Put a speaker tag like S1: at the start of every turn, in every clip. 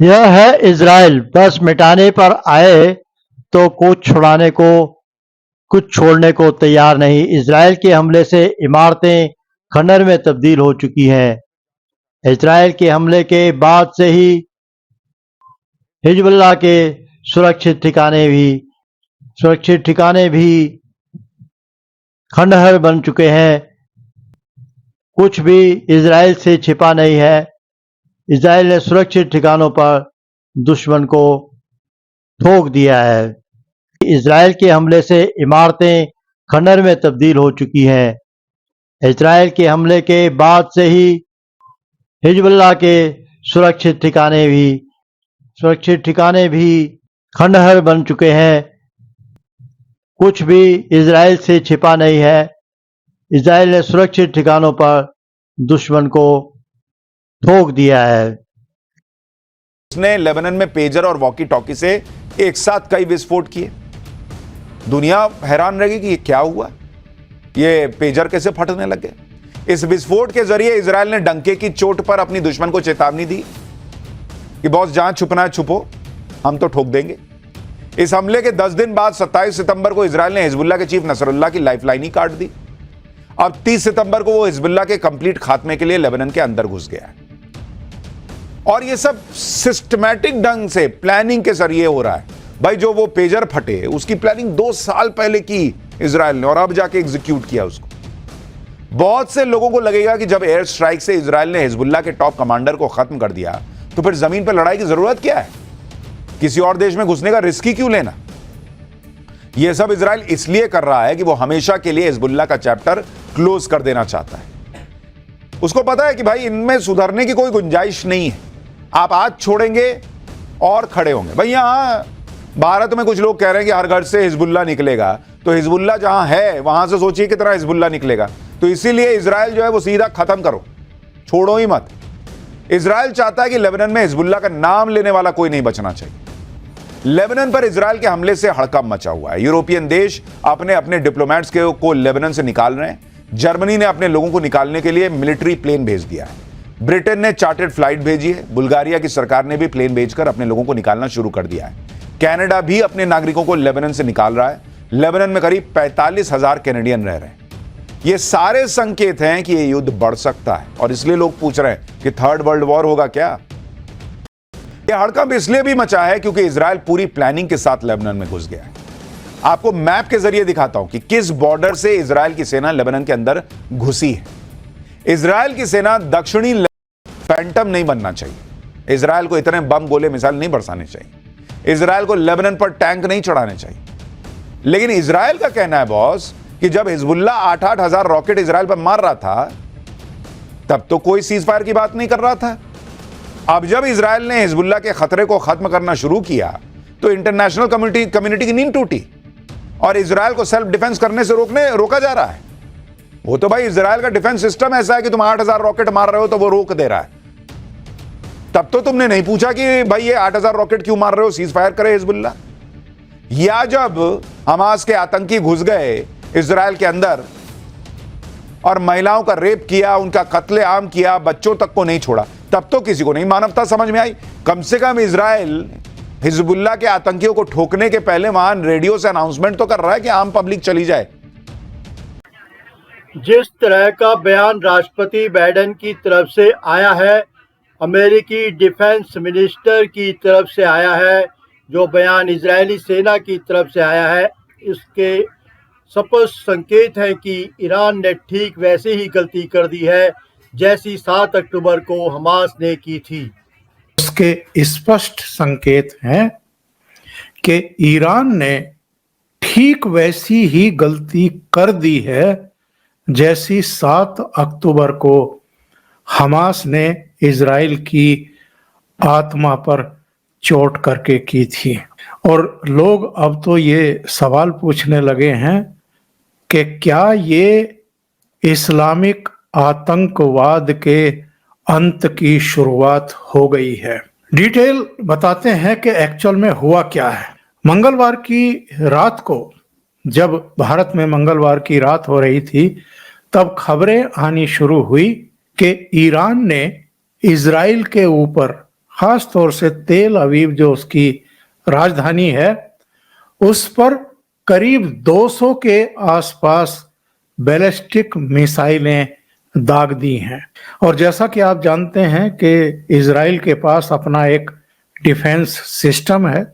S1: यह है इजराइल, बस मिटाने पर आए तो कुछ छोड़ने को तैयार नहीं। इजराइल के हमले से इमारतें खंडहर में तब्दील हो चुकी हैं। इजराइल के हमले के बाद से ही हिजबुल्लाह के सुरक्षित ठिकाने भी खंडहर बन चुके हैं। कुछ भी इजराइल से छिपा नहीं है। इजराइल ने सुरक्षित ठिकानों पर दुश्मन को ठोक दिया है। इजराइल के हमले से इमारतें खंडहर में तब्दील हो चुकी हैं। इजराइल के हमले के बाद से ही हिजबुल्लाह के सुरक्षित ठिकाने भी खंडहर बन चुके हैं। कुछ भी इजराइल से छिपा नहीं है। इजराइल ने सुरक्षित ठिकानों पर दुश्मन को ठोक दिया है।
S2: उसने लेबनान में पेजर और वॉकी टॉकी से एक साथ कई विस्फोट किए। दुनिया हैरान रहेगी कि ये क्या हुआ, ये पेजर कैसे फटने लगे। इस विस्फोट के जरिए इजराइल ने डंके की चोट पर अपनी दुश्मन को चेतावनी दी कि बॉस जहां छुपना है छुपो, हम तो ठोक देंगे। इस हमले के 10 दिन बाद 27 सितंबर को इजराइल ने हिजबुल्लाह के चीफ नसरुल्लाह की लाइफलाइन ही काट दी। अब 30 सितंबर को वो हिजबुल्लाह के कंप्लीट खात्मे के लिए लेबनान के अंदर घुस गया है। और ये सब सिस्टमैटिक ढंग से प्लानिंग के जरिए हो रहा है। भाई जो वो पेजर फटे उसकी प्लानिंग 2 साल पहले की इजराइल ने और अब जाके एग्जीक्यूट किया उसको। बहुत से लोगों को लगेगा कि जब एयर स्ट्राइक से इजराइल ने हिजबुल्लाह के टॉप कमांडर को खत्म कर दिया तो फिर जमीन पर लड़ाई की जरूरत क्या है, किसी और देश में घुसने का रिस्क ही क्यों लेना। यह सब इजराइल इसलिए कर रहा है कि वो हमेशा के लिए हिजबुल्लाह का चैप्टर क्लोज कर देना चाहता है। उसको पता है कि भाई इनमें सुधरने की कोई गुंजाइश नहीं है। आप आज छोड़ेंगे और खड़े होंगे। भाई यहां भारत में कुछ लोग कह रहे हैं कि हर घर से हिजबुल्लाह निकलेगा, तो हिजबुल्लाह जहां है वहां से सोचिए कितना हिजबुल्लाह निकलेगा। तो इसीलिए इजराइल जो है वो सीधा खत्म करो, छोड़ो ही मत। इजराइल चाहता है कि लेबनान में हिजबुल्लाह का नाम लेने वाला कोई नहीं बचना चाहिए। लेबनान पर इजराइल के हमले से हड़कंप मचा हुआ है। यूरोपियन देश अपने अपने डिप्लोमेट्स को लेबनान से निकाल रहे हैं। जर्मनी ने अपने लोगों को निकालने के लिए मिलिट्री प्लेन भेज दिया है। ब्रिटेन ने चार्टर्ड फ्लाइट भेजी है। बुल्गारिया की सरकार ने भी प्लेन भेजकर अपने लोगों को निकालना शुरू कर दिया है। कनाडा भी अपने नागरिकों को लेबनान से निकाल रहा है। लेबनान में करीब 45,000 कैनेडियन रह रहे हैं। ये सारे संकेत हैं कि ये युद्ध बढ़ सकता है और इसलिए लोग पूछ रहे हैं कि थर्ड वर्ल्ड वॉर होगा क्या। यह हड़कंप इसलिए भी मचा है क्योंकि इजराइल पूरी प्लानिंग के साथ लेबनान में घुस गया है। आपको मैप के जरिए दिखाता हूं कि किस बॉर्डर से इजराइल की सेना लेबनान के अंदर घुसी है। इजराइल की सेना दक्षिणी फैंटम नहीं बनना चाहिए। इजराइल को इतने बम गोले मिसाइल नहीं बरसाने चाहिए। इजराइल को लेबनान पर टैंक नहीं चढ़ाने चाहिए। लेकिन इजराइल का कहना है बॉस कि जब हिजबुल्लाह 8-8 हजार रॉकेट इजराइल पर मार रहा था तब तो कोई सीज फायर की बात नहीं कर रहा था। अब जब इजराइल ने हिजबुल्लाह के खतरे को खत्म करना शुरू किया तो इंटरनेशनल कम्युनिटी की नींद टूटी और इजराइल को सेल्फ डिफेंस करने से रोका जा रहा है। वो तो भाई इजराइल का डिफेंस सिस्टम ऐसा है कि तुम 8,000 रॉकेट मार रहे हो तो वो रोक दे रहा है। तब तो तुमने नहीं पूछा कि भाई ये 8,000 रॉकेट क्यों मार रहे हो, सीज फायर करे हिजबुल्लाह। या जब हमास के आतंकी घुस गए इजराइल के अंदर और महिलाओं का रेप किया, उनका कत्लेआम किया, बच्चों तक को नहीं छोड़ा, तब तो किसी को नहीं मानवता समझ में आई। कम से कम इजराइल हिजबुल्लाह के आतंकियों को ठोकने के पहले वहां रेडियो से अनाउंसमेंट तो कर रहा है कि आम पब्लिक चली जाए।
S1: जिस तरह का बयान राष्ट्रपति बाइडेन की तरफ से आया है, अमेरिकी डिफेंस मिनिस्टर की तरफ से आया है, जो बयान इजरायली सेना की तरफ से आया है, इसके स्पष्ट संकेत हैं कि ईरान ने ठीक वैसे ही गलती कर दी है जैसी 7 अक्टूबर को हमास ने की थी।
S3: उसके स्पष्ट संकेत हैं कि ईरान ने ठीक वैसी ही गलती कर दी है जैसी 7 अक्टूबर को हमास ने इजराइल की आत्मा पर चोट करके की थी। और लोग अब तो ये सवाल पूछने लगे हैं कि क्या ये इस्लामिक आतंकवाद के अंत की शुरुआत हो गई है। डिटेल बताते हैं कि एक्चुअल में हुआ क्या है। मंगलवार की रात को, जब भारत में मंगलवार की रात हो रही थी, तब खबरें आनी शुरू हुई कि ईरान ने इजराइल के ऊपर खास तौर से तेल अवीव जो उसकी राजधानी है, उस पर करीब 200 के आसपास बैलिस्टिक मिसाइलें दाग दी हैं। और जैसा कि आप जानते हैं कि इजराइल के पास अपना एक डिफेंस सिस्टम है,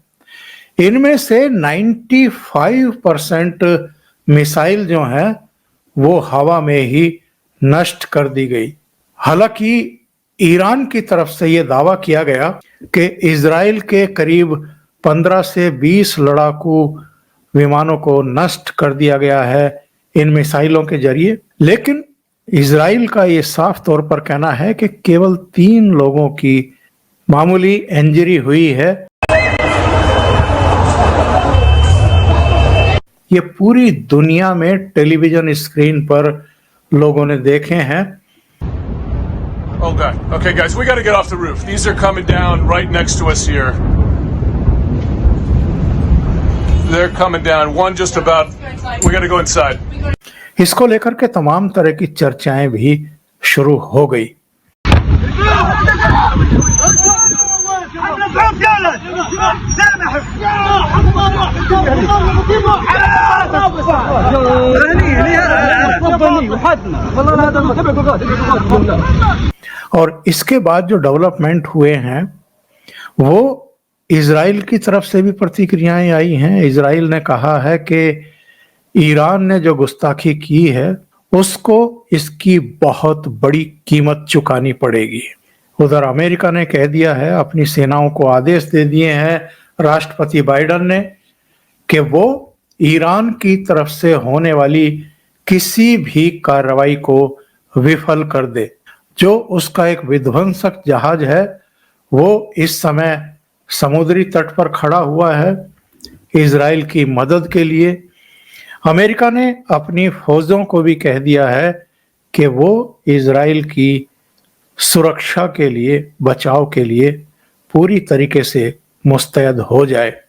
S3: इनमें से 95% मिसाइल जो हैं वो हवा में ही नष्ट कर दी गई। हालांकि ईरान की तरफ से यह दावा किया गया कि इजराइल के करीब 15 से 20 लड़ाकू विमानों को नष्ट कर दिया गया है इन मिसाइलों के जरिए, लेकिन इजराइल का ये साफ तौर पर कहना है कि केवल 3 लोगों की मामूली इंजरी हुई है। ये पूरी दुनिया में टेलीविजन स्क्रीन पर लोगों ने देखे हैं।
S4: Oh god. Okay guys, we gotta get off the roof. These are coming down right next to us here. They're coming down. One just about. We gotta go inside.
S3: इसको लेकर के तमाम तरह की चर्चाएं भी शुरू हो गई। और इसके बाद जो डेवलपमेंट हुए हैं वो इजराइल की तरफ से भी प्रतिक्रियाएं आई हैं। इजराइल ने कहा है कि ईरान ने जो गुस्ताखी की है उसको इसकी बहुत बड़ी कीमत चुकानी पड़ेगी। उधर अमेरिका ने कह दिया है, अपनी सेनाओं को आदेश दे दिए हैं राष्ट्रपति बाइडेन ने कि वो ईरान की तरफ से होने वाली किसी भी कार्रवाई को विफल कर दे। जो उसका एक विध्वंसक जहाज है वो इस समय समुद्री तट पर खड़ा हुआ है इजराइल की मदद के लिए। अमेरिका ने अपनी फौजों को भी कह दिया है कि वो इजराइल की सुरक्षा के लिए, बचाव के लिए पूरी तरीके से मुस्तैद हो जाए।